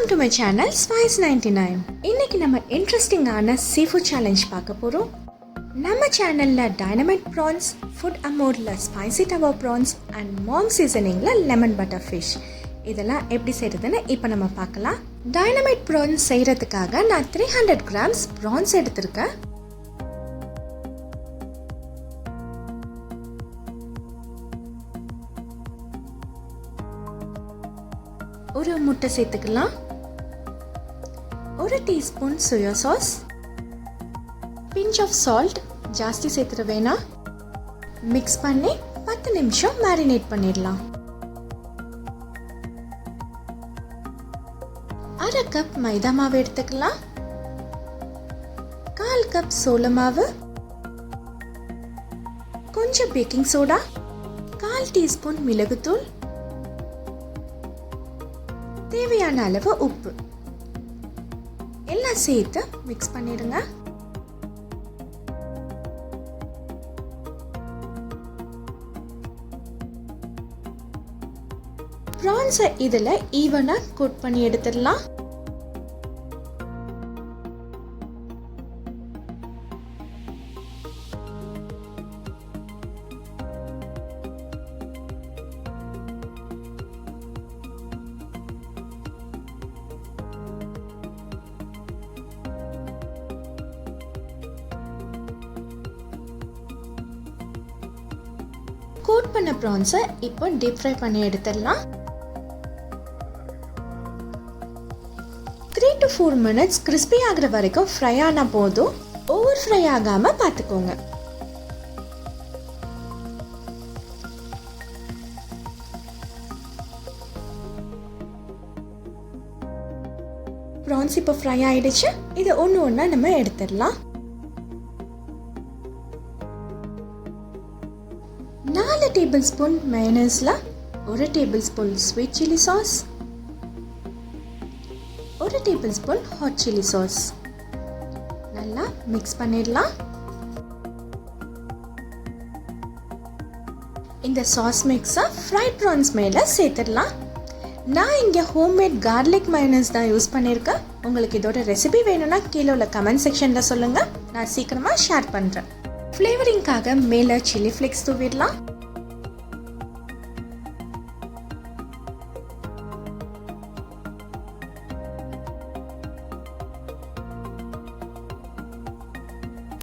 Welcome to my channel Spice 99. இன்னைக்கு நம்ம இன்ட்ரெஸ்டிங்கான seafood challenge பார்க்க போறோம். நம்ம சேனல்ல Dynamite Prawns, Food Amoreல Spicy Tawa Prawns and Mom Seasoningல Lemon Butter Fish. இதெல்லாம் எப்படி செய்யறதுன்னு இப்போ நம்ம பார்க்கலாம். Dynamite Prawns செய்யறதுக்காக நான் 300 grams prawns எடுத்திருக்கேன். ஒரு முட்டை சேர்த்துக்கலாம். ஒரு teaspoon soya sauce, pinch of salt, ஜாஸ்தி சேர்த்துற வேணாம். மிக்ஸ் பண்ணி 10 நிமிஷம் மேரினேட் பண்ணிடலாம். அரை கப் மைதா மாவு எடுத்துக்கலாம். 1/4 கப் சோள மாவு, கொஞ்சம் பேக்கிங் சோடா, 1/4 டீஸ்பூன் மிளகுத்தூள், தேவையான அளவு உப்பு எல்லாம் சேர்த்து மிக்ஸ் பண்ணிடுங்க. ப்ரான்ஸை இதில் ஈவனாக கோட் பண்ணி எடுத்துடலாம். கோட் பண்ண ப்ரான்ஸை இப்போ டீப் ஃப்ரை பண்ணி எடுத்துடலாம். 3 to 4 minutes கிறிஸ்பி ஆகிற வரைக்கும் ஃப்ரை ஆன போதும், ஓவர் ஃப்ரை ஆகாம பார்த்துக்கோங்க. ப்ரான்ஸ் இப்போ ஃப்ரை ஆயிடுச்சு. இதை ஒன்று ஒன்றா நம்ம எடுத்துடலாம். 4 tablespoon mayonnaise, 1 tablespoon sweet chilli sauce, 1 tablespoon hot chilli sauce நல்லா மிக்ஸ் பண்ணிடலாம். இந்த சாஸ் மிக்ஸை ஃப்ரைட் ப்ரான்ஸ் மேலே சேர்த்துடலாம். நான் இங்கே ஹோம்மேட் கார்லிக் mayonnaise தான் யூஸ் பண்ணியிருக்கேன். உங்களுக்கு இதோட ரெசிபி வேணும்னா கீழே உள்ள கமெண்ட் செக்ஷனில் சொல்லுங்கள், நான் சீக்கிரமாக ஷேர் பண்ணுறேன். ஃப்ளேவரிங்காக மேலே சில்லி ஃப்ளேக்ஸ் தூவிடலாம்.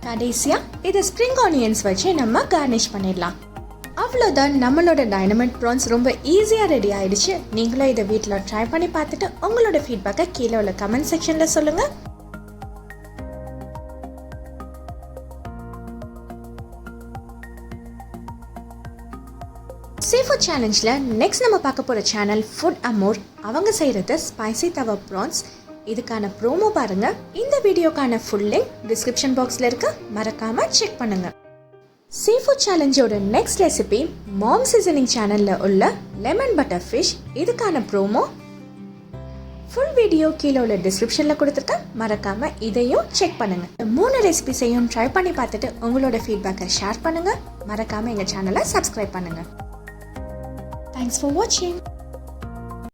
கடைசியா இதை ஸ்ப்ரிங் ஆனியன்ஸ் வச்சு நம்ம கார்னிஷ் பண்ணிடலாம். அவ்வளோதான், நம்மளோட டைனமைட் ப்ரான்ஸ் ரொம்ப ஈஸியாக ரெடி ஆயிடுச்சு. நீங்களும் இதை வீட்டில் ட்ரை பண்ணி பார்த்துட்டு உங்களோட ஃபீட்பேக்கை கீழே உள்ள கமெண்ட் செக்ஷனில் சொல்லுங்கள். சீஃபுட் சேலஞ்சில் நெக்ஸ்ட் நம்ம பார்க்க போகிற சேனல் ஃபுட் அமோர். அவங்க செய்கிறது ஸ்பைசி தவா ப்ரான்ஸ். இதுக்கான ப்ரோமோ பாருங்க. இந்த வீடியோக்கான ஃபுல் லிங்க் டிஸ்கிரிப்ஷன் பாக்ஸில் இருக்கு, மறக்காம செக் பண்ணுங்க. சீஃபுட் சேலஞ்சோட நெக்ஸ்ட் ரெசிபி மாம் சீசனிங் சேனலில் உள்ள லெமன் பட்டர் ஃபிஷ். இதுக்கான ப்ரோமோ ஃபுல் வீடியோ கீழே உள்ள டிஸ்கிரிப்ஷனில் கொடுத்துருக்கேன், மறக்காம இதையும் செக் பண்ணுங்க. 3 ரெசிபிஸையும் ட்ரை பண்ணி பார்த்துட்டு உங்களோட ஃபீட்பேக்கை ஷேர் பண்ணுங்க. மறக்காம எங்கள் சேனலை சப்ஸ்கிரைப் பண்ணுங்க. Thanks for watching.